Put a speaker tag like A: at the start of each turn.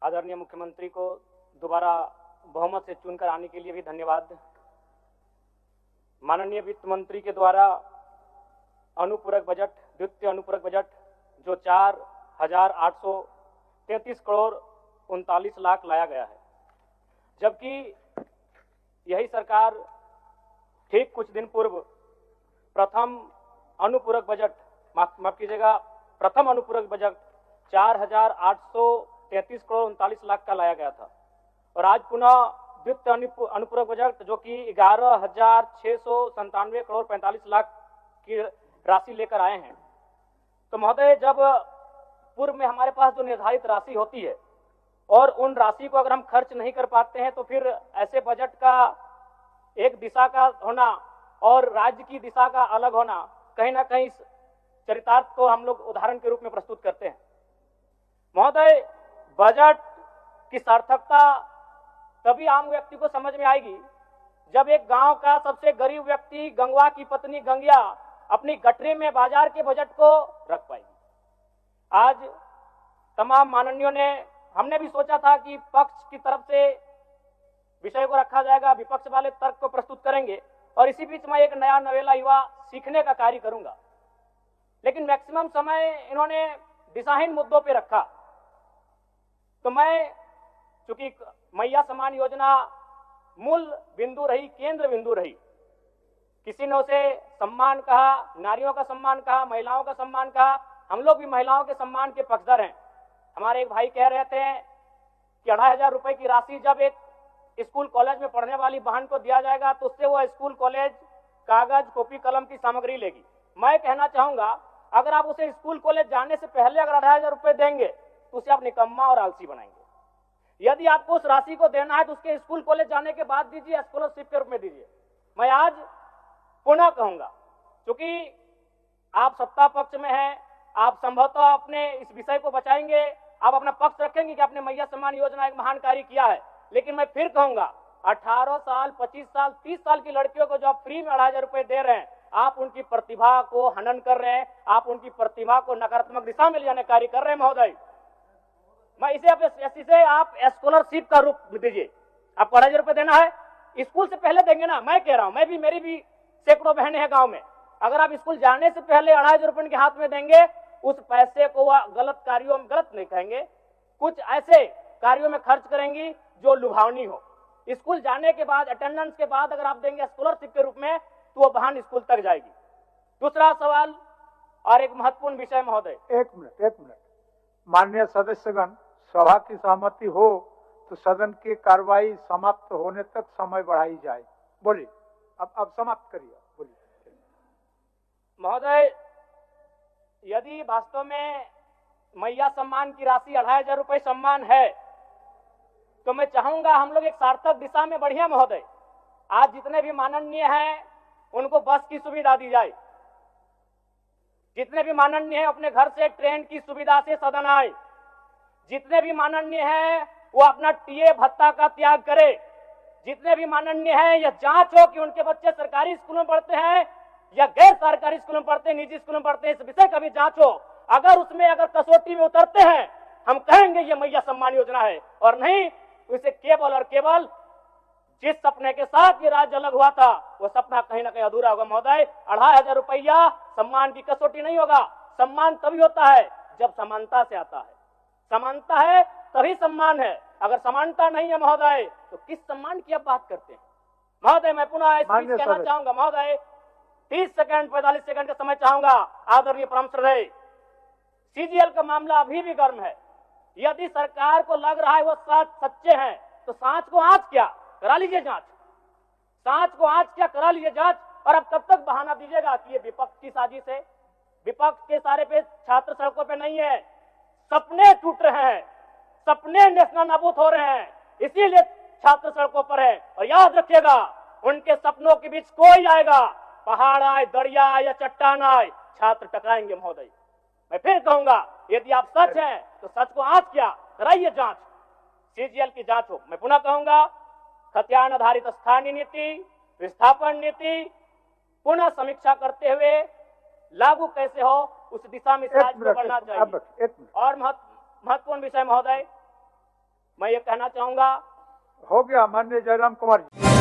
A: आदरणीय मुख्यमंत्री को दोबारा बहुमत से चुनकर आने के लिए भी धन्यवाद। माननीय वित्त मंत्री के द्वारा अनुपूरक बजट, द्वितीय अनुपूरक बजट जो 4,833 करोड़ 39 लाख लाया गया है, जबकि यही सरकार ठीक कुछ दिन पूर्व प्रथम अनुपूरक बजट, माफ कीजिएगा, प्रथम अनुपूरक बजट 4,833 करोड़ 39 लाख का लाया गया था और आज पुनः द्वितीय अनुपूरक बजट जो कि 11,697 करोड़ 45 लाख की राशि लेकर आए हैं। तो महोदय, जब पूर्व में हमारे पास जो निर्धारित राशि होती है और उन राशि को अगर हम खर्च नहीं कर पाते हैं तो फिर ऐसे बजट का एक दिशा का होना और राज्य की दिशा का अलग होना, कहीं ना कहीं चरितार्थ को हम लोग उदाहरण के रूप में प्रस्तुत करते हैं। महोदय, बजट की सार्थकता तभी आम व्यक्ति को समझ में आएगी जब एक गांव का सबसे गरीब व्यक्ति, गंगवा की पत्नी गंगिया, अपनी गठरी में बाजार के बजट को रख पाएगी। आज तमाम माननीयों ने, हमने भी सोचा था कि पक्ष की तरफ से विषय को रखा जाएगा, विपक्ष वाले तर्क को प्रस्तुत करेंगे और इसी बीच मैं एक नया नवेला युवा सीखने का कार्य करूंगा, लेकिन मैक्सिमम समय इन्होंने दिशाहीन मुद्दों पे रखा। तो मैं, चूंकि मैया सम्मान योजना मूल बिंदु रही, केंद्र बिंदु रही, किसी ने उसे सम्मान कहा, नारियों का सम्मान कहा, महिलाओं का सम्मान कहा, हम लोग भी महिलाओं के सम्मान के पक्षधर हैं। हमारे एक भाई कह रहे थे कि 2,500 रुपए की राशि जब एक स्कूल कॉलेज में पढ़ने वाली बहन को दिया जाएगा तो उससे वो स्कूल कॉलेज कागज, कॉपी, कलम की सामग्री लेगी। मैं कहना चाहूंगा, अगर आप उसे स्कूल कॉलेज जाने से पहले अगर 2,500 रुपए देंगे तो उसे आप निकम्मा और आलसी बनाएंगे। यदि आपको उस राशि को देना है तो उसके स्कूल कॉलेज जाने के बाद दीजिए, स्कॉलरशिप के रूप में दीजिए। मैं आज पुनः कहूंगा, क्योंकि आप सत्ता पक्ष में हैं, आप संभवतः अपने इस विषय को बचाएंगे, आप अपना पक्ष रखेंगे कि आपने मैया सम्मान योजना एक महान कार्य किया है, लेकिन मैं फिर कहूंगा 18 साल, 25 साल, 30 साल की लड़कियों को जो आप फ्री में 2,500 रुपए दे रहे हैं, आप उनकी प्रतिभा को हनन कर रहे हैं, आप उनकी प्रतिभा को नकारात्मक दिशा में ले जाने कार्य कर रहे हैं। महोदय, मैं इसे आप स्कॉलरशिप का रूप दीजिए। आपको 2,500 रुपए देना है, स्कूल से पहले देंगे ना। मैं कह रहा हूं, मेरी भी सैकड़ों बहनें हैं गांव में, अगर आप स्कूल जाने से पहले 2,500 रुपए उनके हाथ में देंगे, उस पैसे को वह गलत कार्यों में, गलत नहीं कहेंगे, कुछ ऐसे कार्यों में खर्च करेंगी जो लुभावनी हो। स्कूल जाने के बाद, अटेंडेंस के बाद अगर आप देंगे स्कॉलरशिप के रूप में तो वो बहन स्कूल तक जाएगी। दूसरा सवाल और एक महत्वपूर्ण विषय महोदय।
B: एक मिनट माननीय सदस्यगण, सभा की सहमति हो तो सदन की कार्रवाई समाप्त होने तक समय बढ़ाई जाए। बोलिए, अब समाप्त करिए, बोलिए।
A: महोदय, यदि वास्तव में मैया सम्मान की राशि 2,500 रुपए सम्मान है तो मैं चाहूंगा हम लोग एक सार्थक दिशा में बढ़िया। महोदय, आज जितने भी माननीय हैं उनको बस की सुविधा दी जाए, जितने भी माननीय हैं अपने घर से ट्रेन की सुविधा से सदन आए, जितने भी माननीय हैं वो अपना टीए भत्ता का त्याग करे, जितने भी माननीय हैं यह जांच हो कि उनके बच्चे सरकारी स्कूल में पढ़ते हैं या गैर सरकारी स्कूल में पढ़ते हैं, निजी स्कूल में पढ़ते हैं, इस विषय का भी जांच हो। अगर उसमें अगर कसौटी में उतरते हैं, हम कहेंगे ये मैया सम्मान योजना है, और नहीं तो इसे केवल और केवल जिस सपने के साथ ये राज्य अलग हुआ था वो सपना कहीं ना कहीं अधूरा होगा। महोदय, 2,500 रुपया सम्मान की कसौटी नहीं होगा। सम्मान तभी होता है जब समानता से आता है, समानता है तभी सम्मान है। अगर समानता नहीं है महोदय तो किस सम्मान की आप बात करते हैं? महोदय, मैं पुनः कहना चाहूंगा, महोदय 30 सेकंड 45 सेकंड का समय चाहूंगा। आदरणीय परम श्रद्धेय, सीजीएल का मामला अभी भी गर्म है। यदि सरकार को लग रहा है वो सच्चे हैं तो सांच को आंच क्या करा लीजिए जांच, सांच को आंच क्या करा लीजिए जांच। और अब कब तक बहाना दीजिएगा कि ये विपक्ष की साजिश है? विपक्ष के सारे पे छात्र सड़कों पे नहीं है, सपने टूट रहे हैं, सपने नेशनल नाबूद हो रहे हैं, इसीलिए छात्र सड़कों पर है। और याद रखिएगा, उनके सपनों के बीच कोई आएगा, पहाड़ आए, दरिया आए या चट्टान आए, छात्र टकराएंगे। महोदय, मैं फिर कहूंगा, यदि आप सच हैं तो सच को आज क्या कराइए जांच, सीजीएल की जांच हो। मैं पुनः कहूंगा, खतियान आधारित स्थानीय नीति, विस्थापन नीति पुनः समीक्षा करते हुए लागू कैसे हो उस दिशा में राज्य को बढ़ना चाहिए। और महत्वपूर्ण विषय महोदय, मैं ये कहना चाहूंगा।
B: हो गया माननीय जयराम कुमार जी।